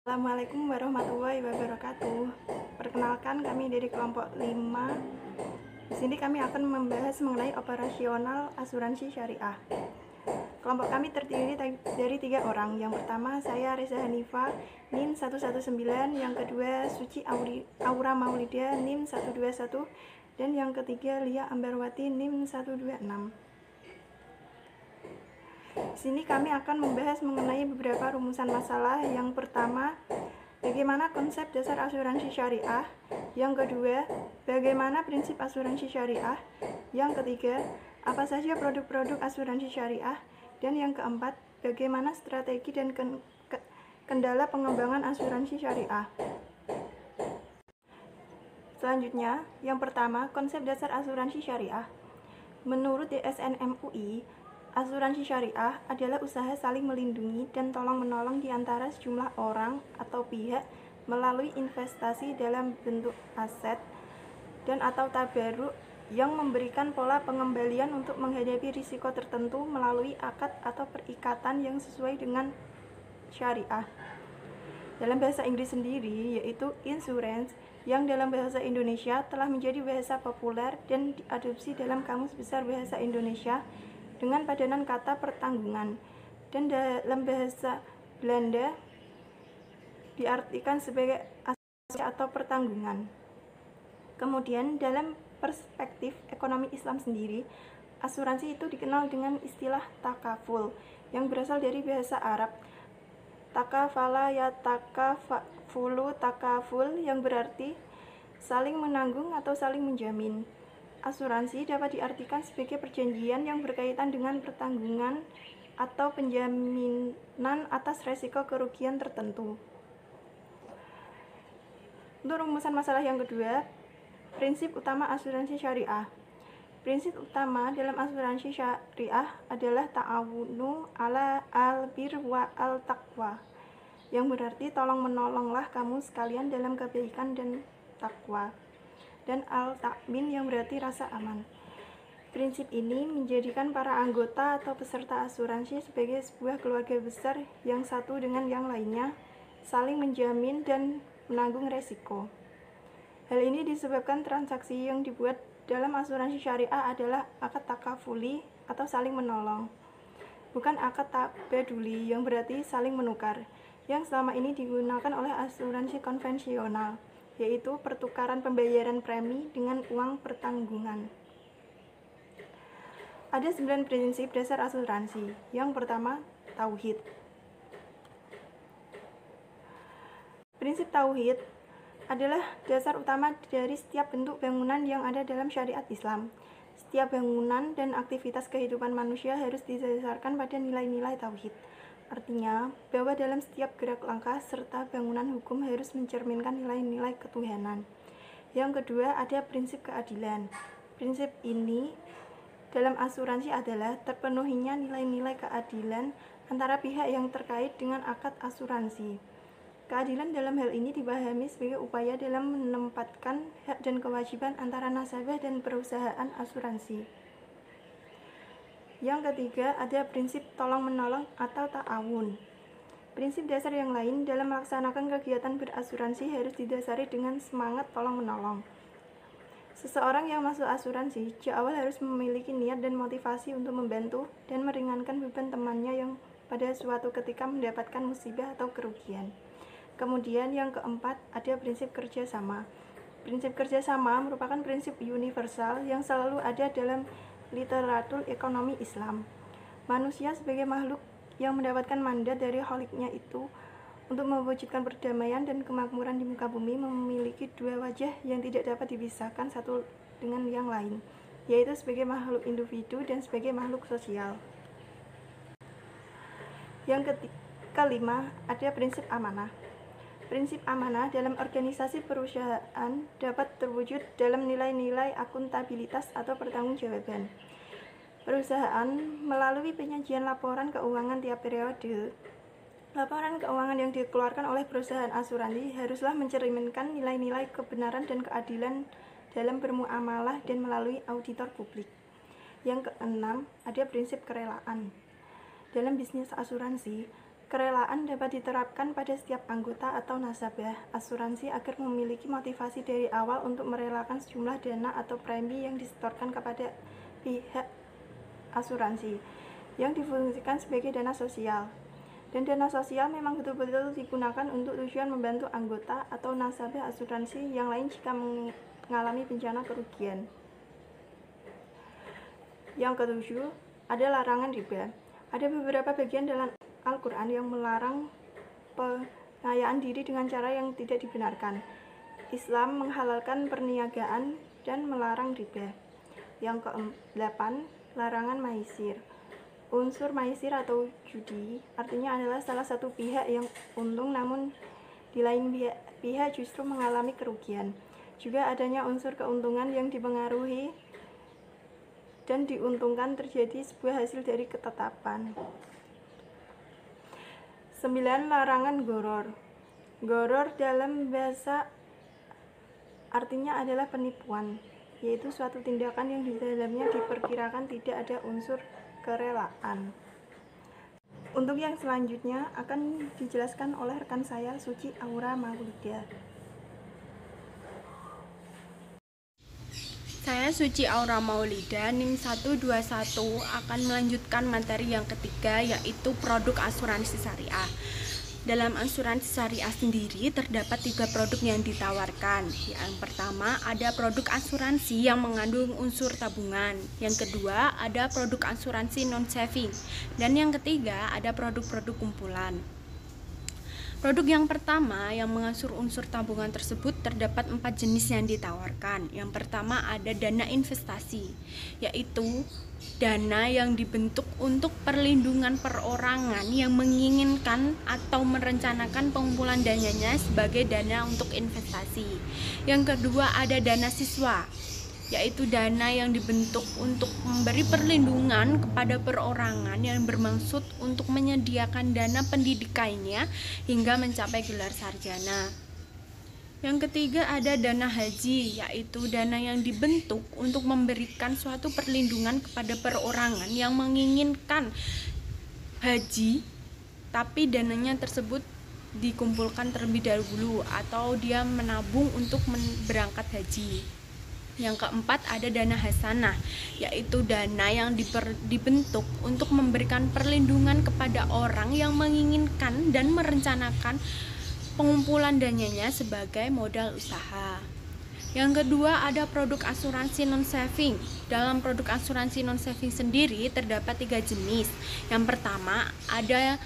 Assalamualaikum warahmatullahi wabarakatuh. Perkenalkan, kami dari kelompok 5. Di sini kami akan membahas mengenai operasional asuransi syariah. Kelompok kami terdiri dari 3 orang. Yang pertama saya Reza Hanifa, NIM 119, yang kedua Suci Aura Maulida, NIM 121, dan yang ketiga Lia Ambarwati, NIM 126. Di sini kami akan membahas mengenai beberapa rumusan masalah. Yang pertama, bagaimana konsep dasar asuransi syariah. Yang kedua, bagaimana prinsip asuransi syariah. Yang ketiga, apa saja produk-produk asuransi syariah. Dan yang keempat, bagaimana strategi dan kendala pengembangan asuransi syariah. Selanjutnya, yang pertama, konsep dasar asuransi syariah. Menurut DSN MUI, asuransi syariah adalah usaha saling melindungi dan tolong-menolong di antara sejumlah orang atau pihak melalui investasi dalam bentuk aset dan atau tabaruk yang memberikan pola pengembalian untuk menghadapi risiko tertentu melalui akad atau perikatan yang sesuai dengan syariah. Dalam bahasa Inggris sendiri, yaitu insurance, yang dalam bahasa Indonesia telah menjadi bahasa populer dan diadopsi dalam Kamus Besar Bahasa Indonesia dengan padanan kata pertanggungan, dan dalam bahasa Belanda diartikan sebagai asuransi atau pertanggungan. Kemudian dalam perspektif ekonomi Islam sendiri, asuransi itu dikenal dengan istilah takaful yang berasal dari bahasa Arab takafala ya takafulu takaful, yang berarti saling menanggung atau saling menjamin. Asuransi dapat diartikan sebagai perjanjian yang berkaitan dengan pertanggungan atau penjaminan atas resiko kerugian tertentu. Untuk rumusan masalah yang kedua, prinsip utama asuransi syariah. Prinsip utama dalam asuransi syariah adalah ta'awunu ala al-bir wa al-taqwa, yang berarti tolong-menolonglah kamu sekalian dalam kebaikan dan takwa, dan al-ta'min yang berarti rasa aman. Prinsip ini menjadikan para anggota atau peserta asuransi sebagai sebuah keluarga besar yang satu dengan yang lainnya saling menjamin dan menanggung resiko. Hal ini disebabkan transaksi yang dibuat dalam asuransi syariah adalah akad takafuli atau saling menolong, bukan akad tabaduli yang berarti saling menukar, yang selama ini digunakan oleh asuransi konvensional, yaitu pertukaran pembayaran premi dengan uang pertanggungan. Ada 9 prinsip dasar asuransi. Yang pertama, tauhid. Prinsip tauhid adalah dasar utama dari setiap bentuk bangunan yang ada dalam syariat Islam. Setiap bangunan dan aktivitas kehidupan manusia harus didasarkan pada nilai-nilai tauhid. Artinya, bahwa dalam setiap gerak langkah serta bangunan hukum harus mencerminkan nilai-nilai ketuhanan. Yang kedua, ada prinsip keadilan. Prinsip ini dalam asuransi adalah terpenuhinya nilai-nilai keadilan antara pihak yang terkait dengan akad asuransi. Keadilan dalam hal ini dipahami sebagai upaya dalam menempatkan hak dan kewajiban antara nasabah dan perusahaan asuransi. Yang ketiga, ada prinsip tolong-menolong atau ta'awun. Prinsip dasar yang lain dalam melaksanakan kegiatan berasuransi harus didasari dengan semangat tolong-menolong. Seseorang yang masuk asuransi, sejak awal harus memiliki niat dan motivasi untuk membantu dan meringankan beban temannya yang pada suatu ketika mendapatkan musibah atau kerugian. Kemudian yang keempat, ada prinsip kerjasama. Prinsip kerjasama merupakan prinsip universal yang selalu ada dalam literatur ekonomi Islam. Manusia sebagai makhluk yang mendapatkan mandat dari Kholiknya itu untuk mewujudkan perdamaian dan kemakmuran di muka bumi memiliki dua wajah yang tidak dapat dipisahkan satu dengan yang lain, yaitu sebagai makhluk individu dan sebagai makhluk sosial. Yang kelima, ada prinsip amanah. Prinsip amanah dalam organisasi perusahaan dapat terwujud dalam nilai-nilai akuntabilitas atau pertanggungjawaban. Perusahaan melalui penyajian laporan keuangan tiap periode. Laporan keuangan yang dikeluarkan oleh perusahaan asuransi haruslah mencerminkan nilai-nilai kebenaran dan keadilan dalam bermuamalah dan melalui auditor publik. Yang keenam, ada prinsip kerelaan. Dalam bisnis asuransi, Kerelaan dapat diterapkan pada setiap anggota atau nasabah asuransi agar memiliki motivasi dari awal untuk merelakan sejumlah dana atau premi yang disetorkan kepada pihak asuransi yang difungsikan sebagai dana sosial. Dan dana sosial memang betul-betul digunakan untuk tujuan membantu anggota atau nasabah asuransi yang lain jika mengalami bencana kerugian. Yang ketujuh, ada larangan riba. Ada beberapa bagian dalam Al-Quran yang melarang pengayaan diri dengan cara yang tidak dibenarkan. Islam menghalalkan perniagaan dan melarang riba. Yang ke-8, larangan maisir. Unsur maisir atau judi artinya adalah salah satu pihak yang untung namun di lain pihak justru mengalami kerugian. Juga adanya unsur keuntungan yang dipengaruhi dan diuntungkan terjadi sebuah hasil dari ketetapan. 9. Larangan goror. Goror dalam bahasa artinya adalah penipuan, yaitu suatu tindakan yang di dalamnya diperkirakan tidak ada unsur kerelaan. Untuk yang selanjutnya akan dijelaskan oleh rekan saya Suci Aura Maulida. Saya Suci Aura Maulida, NIM 121 akan melanjutkan materi yang ketiga, yaitu produk asuransi syariah. Dalam asuransi syariah sendiri terdapat 3 produk yang ditawarkan. Yang pertama ada produk asuransi yang mengandung unsur tabungan. Yang kedua ada produk asuransi non-saving. Dan yang ketiga ada produk-produk kumpulan. Produk yang pertama yang mengatur unsur tabungan tersebut terdapat 4 jenis yang ditawarkan. Yang pertama ada dana investasi, yaitu dana yang dibentuk untuk perlindungan perorangan yang menginginkan atau merencanakan pengumpulan dananya sebagai dana untuk investasi. Yang kedua ada dana siswa, yaitu dana yang dibentuk untuk memberi perlindungan kepada perorangan yang bermaksud untuk menyediakan dana pendidikannya hingga mencapai gelar sarjana. Yang ketiga ada dana haji, yaitu dana yang dibentuk untuk memberikan suatu perlindungan kepada perorangan yang menginginkan haji, tapi dananya tersebut dikumpulkan terlebih dahulu atau dia menabung untuk berangkat haji. Yang keempat ada dana hasanah, yaitu dana yang dibentuk untuk memberikan perlindungan kepada orang yang menginginkan dan merencanakan pengumpulan dananya sebagai modal usaha. Yang kedua ada produk asuransi non-saving. Dalam produk asuransi non-saving sendiri terdapat 3 jenis. Yang pertama ada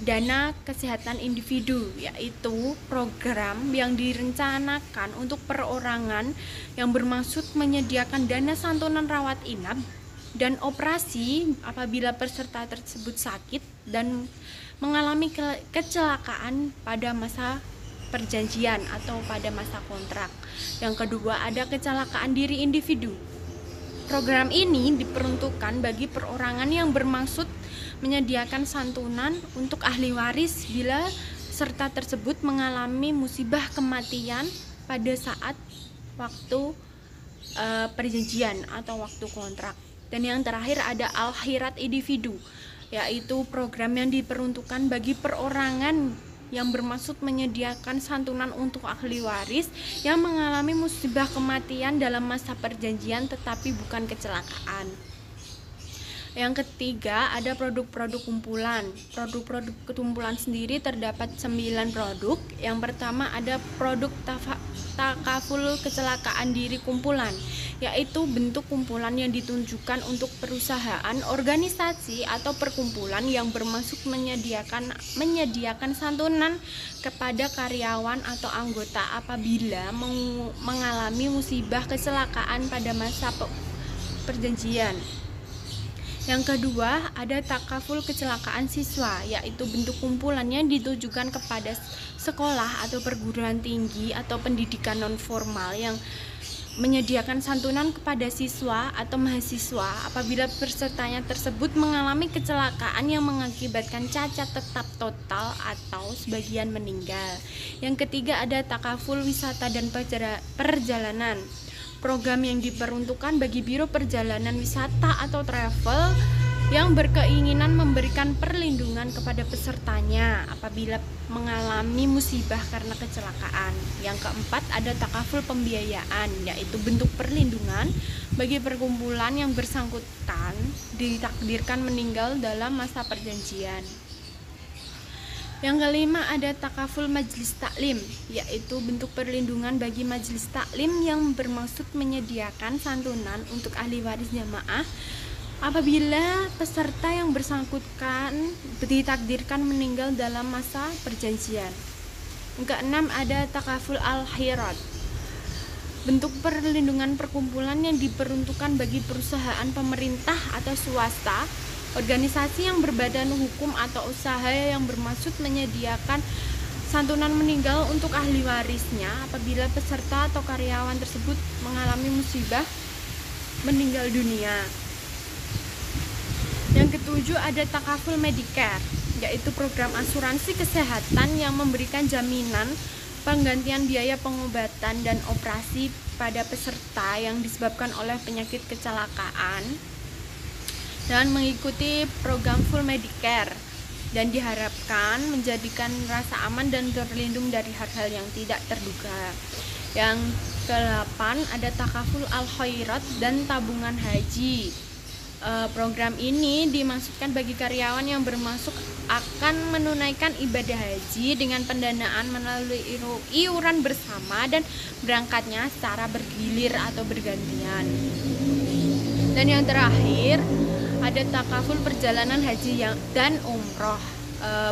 dana kesehatan individu, yaitu program yang direncanakan untuk perorangan yang bermaksud menyediakan dana santunan rawat inap dan operasi apabila peserta tersebut sakit dan mengalami kecelakaan pada masa perjanjian atau pada masa kontrak. Yang kedua ada kecelakaan diri individu. Program ini diperuntukkan bagi perorangan yang bermaksud menyediakan santunan untuk ahli waris bila serta tersebut mengalami musibah kematian pada saat waktu perjanjian atau waktu kontrak. Dan yang terakhir ada al-khirat individu, yaitu program yang diperuntukkan bagi perorangan yang bermaksud menyediakan santunan untuk ahli waris yang mengalami musibah kematian dalam masa perjanjian tetapi bukan kecelakaan. Yang ketiga ada produk-produk kumpulan. Produk-produk kumpulan sendiri terdapat 9 produk. Yang pertama ada produk takaful kecelakaan diri kumpulan, yaitu bentuk kumpulan yang ditunjukkan untuk perusahaan, organisasi atau perkumpulan yang bermaksud menyediakan santunan kepada karyawan atau anggota apabila mengalami musibah kecelakaan pada masa perjanjian. Yang kedua ada takaful kecelakaan siswa, yaitu bentuk kumpulan yang ditujukan kepada sekolah atau perguruan tinggi atau pendidikan non formal yang menyediakan santunan kepada siswa atau mahasiswa apabila pesertanya tersebut mengalami kecelakaan yang mengakibatkan cacat tetap total atau sebagian meninggal. Yang ketiga ada takaful wisata dan perjalanan. Program yang diperuntukkan bagi biro perjalanan wisata atau travel yang berkeinginan memberikan perlindungan kepada pesertanya apabila mengalami musibah karena kecelakaan. Yang keempat, ada takaful pembiayaan, yaitu bentuk perlindungan bagi perkumpulan yang bersangkutan ditakdirkan meninggal dalam masa perjanjian. Yang kelima, ada takaful majlis taklim, yaitu bentuk perlindungan bagi majlis taklim yang bermaksud menyediakan santunan untuk ahli waris jamaah apabila peserta yang bersangkutan ditakdirkan meninggal dalam masa perjanjian. Yang keenam, ada takaful al-hirat, bentuk perlindungan perkumpulan yang diperuntukkan bagi perusahaan pemerintah atau swasta, organisasi yang berbadan hukum atau usaha yang bermaksud menyediakan santunan meninggal untuk ahli warisnya apabila peserta atau karyawan tersebut mengalami musibah meninggal dunia. Yang ketujuh, ada takaful Medicare, yaitu program asuransi kesehatan yang memberikan jaminan penggantian biaya pengobatan dan operasi pada peserta yang disebabkan oleh penyakit kecelakaan dan mengikuti program full Medicare, dan diharapkan menjadikan rasa aman dan terlindung dari hal-hal yang tidak terduga. Yang ke-8, ada takaful al-khairat dan tabungan haji. Program ini dimaksudkan bagi karyawan yang bermaksud akan menunaikan ibadah haji dengan pendanaan melalui iuran bersama dan berangkatnya secara bergilir atau bergantian. Dan yang terakhir, ada takaful perjalanan haji dan umroh.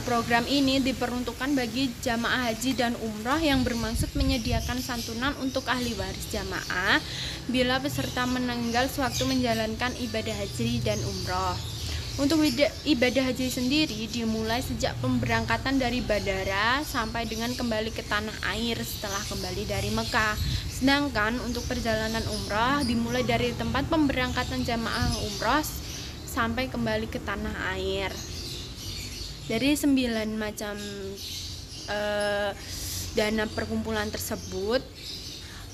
Program ini diperuntukkan bagi jamaah haji dan umroh yang bermaksud menyediakan santunan untuk ahli waris jamaah bila peserta meninggal sewaktu menjalankan ibadah haji dan umroh. Untuk ibadah haji sendiri dimulai sejak pemberangkatan dari bandara sampai dengan kembali ke tanah air setelah kembali dari Mekah. Sedangkan untuk perjalanan umroh dimulai dari tempat pemberangkatan jamaah umroh sampai kembali ke tanah air. Dari 9 macam dana perkumpulan tersebut,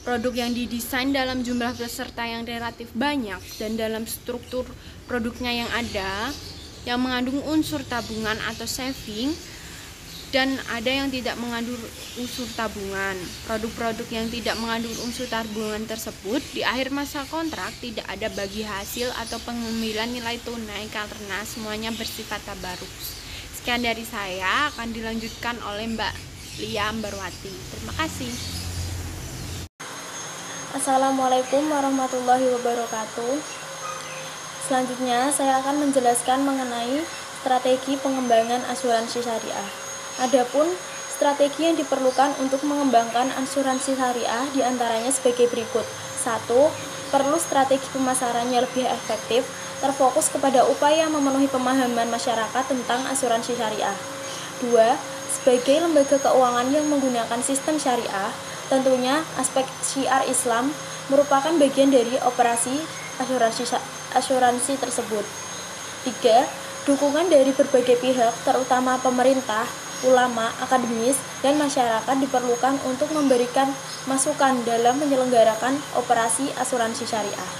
produk yang didesain dalam jumlah peserta yang relatif banyak dan dalam struktur produknya yang ada, yang mengandung unsur tabungan atau saving, dan ada yang tidak mengandung unsur tabungan. Produk-produk yang tidak mengandung unsur tabungan tersebut di akhir masa kontrak tidak ada bagi hasil atau pengambilan nilai tunai karena semuanya bersifat tabaruk. Sekian dari saya, akan dilanjutkan oleh Mbak Lia Ambarwati. Terima kasih. Assalamualaikum warahmatullahi wabarakatuh. Selanjutnya saya akan menjelaskan mengenai strategi pengembangan asuransi syariah. Adapun strategi yang diperlukan untuk mengembangkan asuransi syariah diantaranya sebagai berikut. 1. Perlu strategi pemasarannya lebih efektif, terfokus kepada upaya memenuhi pemahaman masyarakat tentang asuransi syariah. 2. Sebagai lembaga keuangan yang menggunakan sistem syariah, tentunya aspek syiar Islam merupakan bagian dari operasi asuransi tersebut. 3. Dukungan dari berbagai pihak, terutama pemerintah, ulama, akademis, dan masyarakat diperlukan untuk memberikan masukan dalam menyelenggarakan operasi asuransi syariah.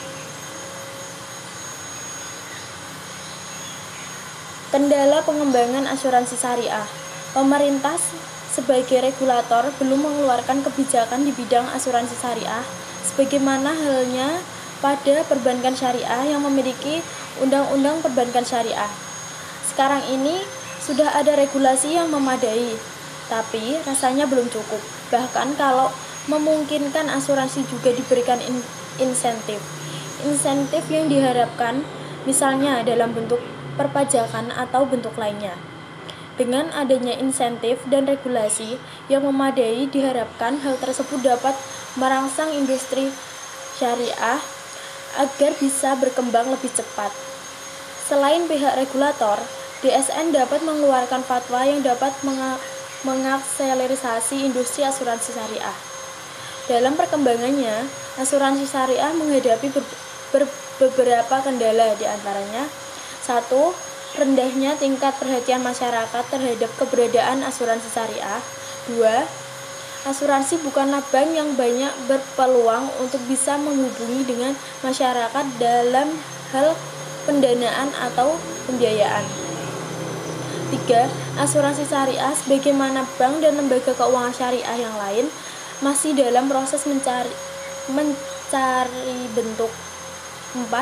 Kendala pengembangan asuransi syariah. Pemerintah sebagai regulator belum mengeluarkan kebijakan di bidang asuransi syariah sebagaimana halnya pada perbankan syariah yang memiliki undang-undang perbankan syariah. Sekarang ini sudah ada regulasi yang memadai, tapi rasanya belum cukup. Bahkan kalau memungkinkan asuransi juga diberikan insentif. Insentif yang diharapkan misalnya dalam bentuk perpajakan atau bentuk lainnya. Dengan adanya insentif dan regulasi yang memadai, diharapkan hal tersebut dapat merangsang industri syariah agar bisa berkembang lebih cepat. Selain pihak regulator, DSN dapat mengeluarkan fatwa yang dapat mengakselerasi industri asuransi syariah. Dalam perkembangannya, asuransi syariah menghadapi beberapa kendala, diantaranya 1. Rendahnya tingkat perhatian masyarakat terhadap keberadaan asuransi syariah. 2. Asuransi bukanlah bank yang banyak berpeluang untuk bisa menghubungi dengan masyarakat dalam hal pendanaan atau pembiayaan. 3. Asuransi syariah sebagaimana bank dan lembaga keuangan syariah yang lain masih dalam proses mencari bentuk. 4.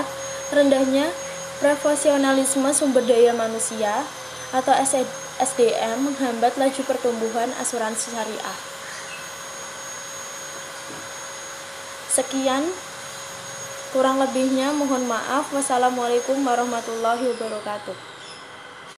Rendahnya profesionalisme sumber daya manusia atau SDM menghambat laju pertumbuhan asuransi syariah. Sekian, kurang lebihnya mohon maaf. Wassalamualaikum warahmatullahi wabarakatuh.